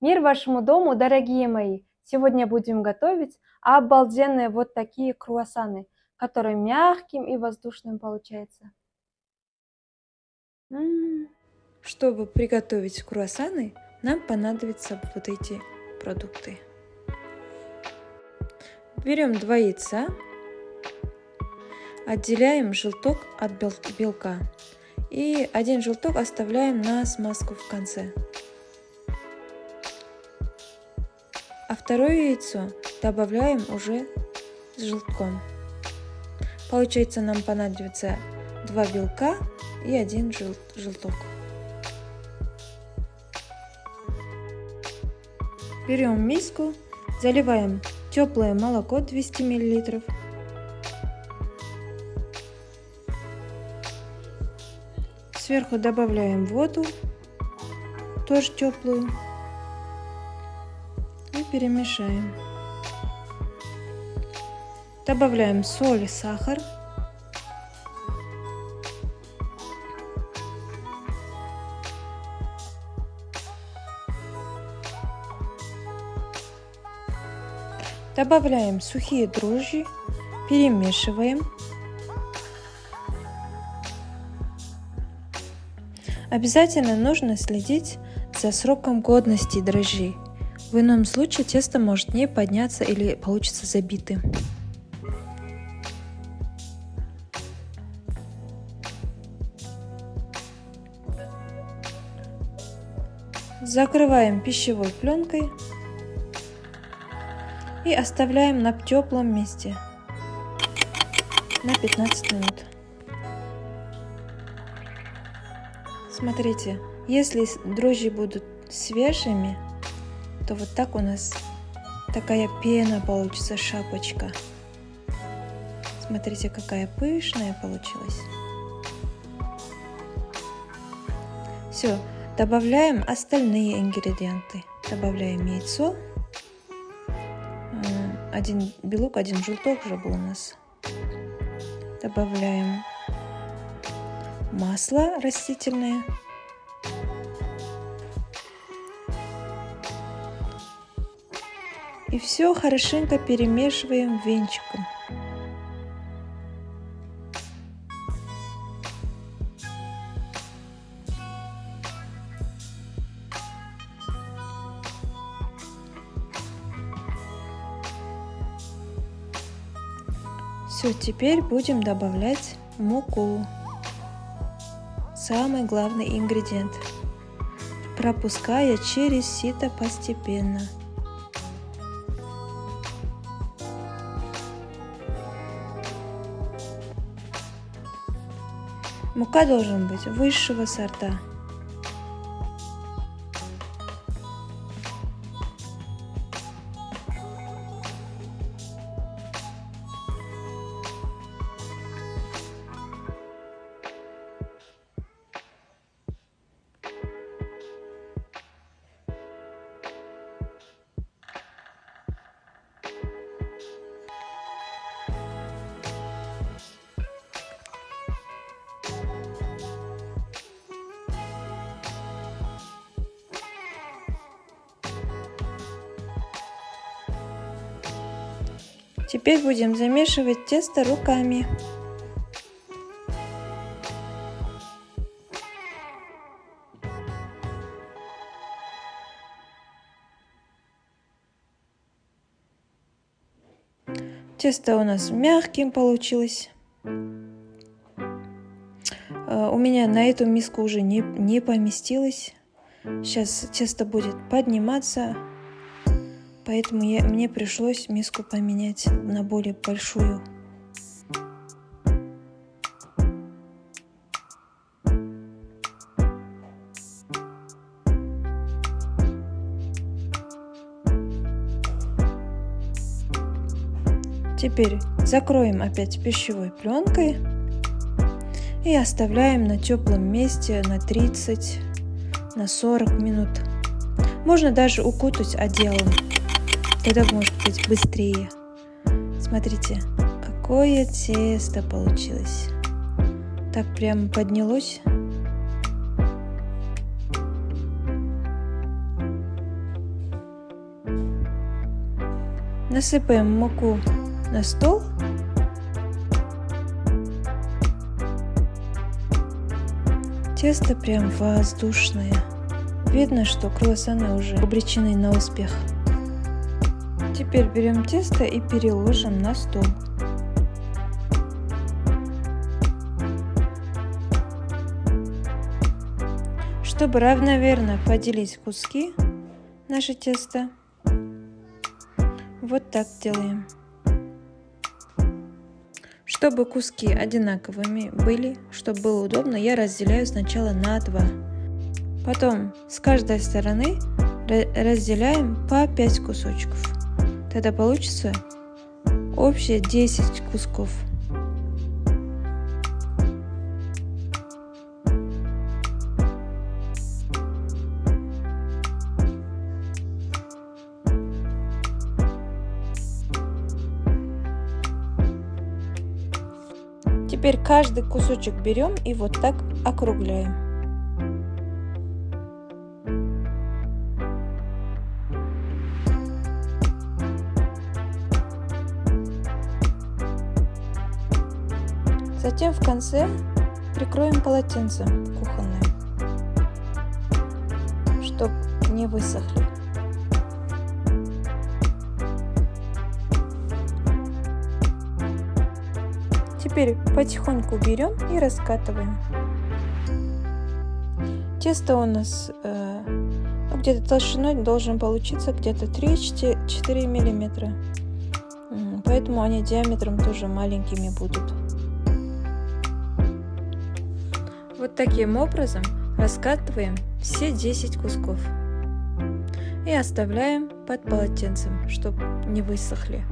Мир вашему дому, дорогие мои! Сегодня будем готовить обалденные вот такие круассаны, которые мягким и воздушным получается. Чтобы приготовить круассаны, нам понадобятся вот эти продукты. Берем 2 яйца, отделяем желток от белка и 1 желток оставляем на смазку в конце. А второе яйцо добавляем уже с желтком. Получается, нам понадобится 2 белка и 1 желток. Берем миску, заливаем теплое молоко 200 мл. Сверху добавляем воду, тоже теплую. И перемешаем. Добавляем соль и сахар. Добавляем сухие дрожжи, перемешиваем. Обязательно нужно следить за сроком годности дрожжей. В ином случае тесто может не подняться или получится забитым. Закрываем пищевой пленкой и оставляем на теплом месте на 15 минут. Смотрите, если дрожжи будут свежими, то вот так у нас такая пена получится, шапочка. Смотрите, какая пышная получилась. Все, добавляем остальные ингредиенты. Добавляем яйцо. 1 белок, 1 желток уже был у нас. Добавляем масло растительное. И все хорошенько перемешиваем венчиком. Все, теперь будем добавлять муку. Самый главный ингредиент, пропуская через сито постепенно. Мука должен быть высшего сорта. Теперь будем замешивать тесто руками. Тесто у нас мягким получилось. У меня на эту миску уже не поместилось. Сейчас тесто будет подниматься. Поэтому мне пришлось миску поменять на более большую. Теперь закроем опять пищевой пленкой и оставляем на теплом месте на 30, на 40 минут. Можно даже укутать одеялом. Тогда может быть быстрее. Смотрите, какое тесто получилось. Так прямо поднялось. Насыпаем муку на стол. Тесто прям воздушное. Видно, что круассаны уже обречены на успех. Теперь берем тесто и переложим на стол. Чтобы равномерно поделить куски наше тесто, вот так делаем. Чтобы куски одинаковыми были, чтобы было удобно, я разделяю сначала на 2. Потом с каждой стороны разделяем по 5 кусочков. Тогда получится общее 10 кусков. Теперь каждый кусочек берем и вот так округляем. Затем в конце прикроем полотенцем кухонным, чтобы не высохли. Теперь потихоньку берем и раскатываем. Тесто у нас где-то толщиной должен получиться где-то 3-4 миллиметра. Поэтому они диаметром тоже маленькими будут. Вот таким образом раскатываем все 10 кусков и оставляем под полотенцем, чтобы не высохли.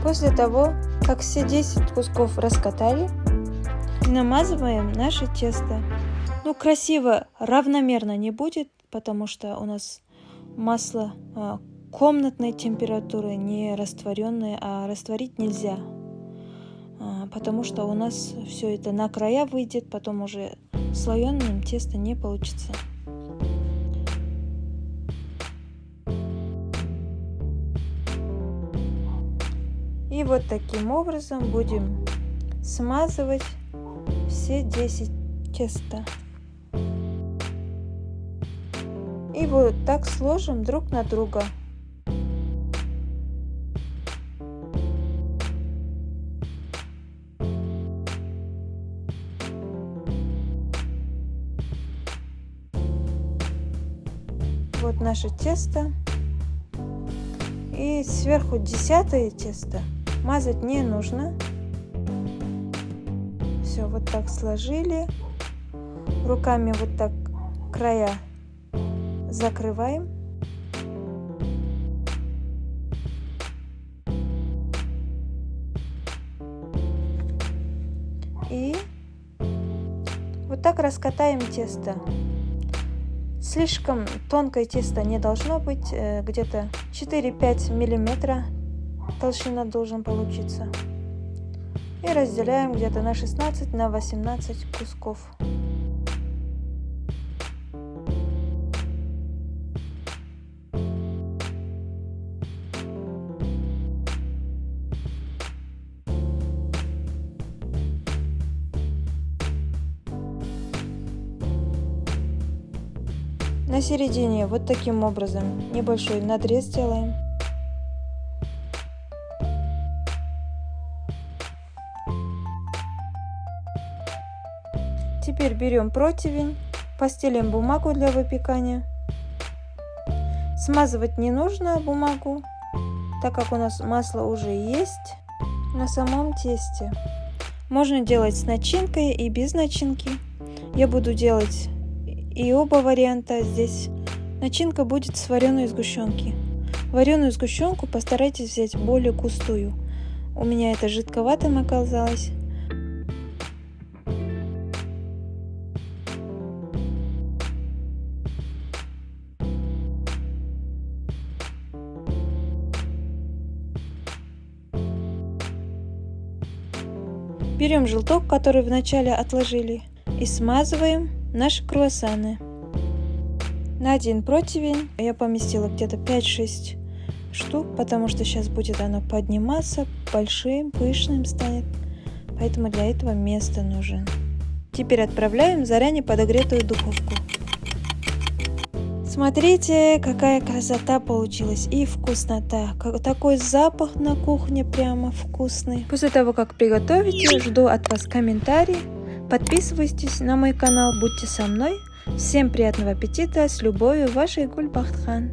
После того, как все 10 кусков раскатали, намазываем наше тесто. Красиво, равномерно не будет, потому что у нас масло комнатной температуры, не растворенное, а растворить нельзя, потому что у нас все это на края выйдет, потом уже слоеным тесто не получится. И вот таким образом будем смазывать все 10 теста. И вот так сложим друг на друга. Вот наше тесто. И сверху 10-е тесто мазать не нужно. Все, вот так сложили. Руками вот так края закрываем. И вот так раскатаем тесто. Слишком тонкое тесто не должно быть, где-то 4-5 миллиметра толщина должен получиться. И разделяем где-то на 16, на 18 кусков. На середине вот таким образом небольшой надрез делаем. Теперь берем противень, постелим бумагу для выпекания. Смазывать не нужно бумагу, так как у нас масло уже есть на самом тесте. Можно делать с начинкой и без начинки. Я буду делать и оба варианта. Здесь начинка будет с вареной сгущенки. Вареную сгущенку постарайтесь взять более густую. У меня это жидковатым оказалось. Берем желток, который вначале отложили, и смазываем наши круассаны. На один противень я поместила где-то 5-6 штук, потому что сейчас будет оно подниматься, большим, пышным станет. Поэтому для этого место нужен. Теперь отправляем в заранее подогретую духовку. Смотрите, какая красота получилась и вкуснота. Такой запах на кухне прямо вкусный. После того, как приготовите, жду от вас комментарий. Подписывайтесь на мой канал, будьте со мной. Всем приятного аппетита, с любовью, ваша Гульбахтхан.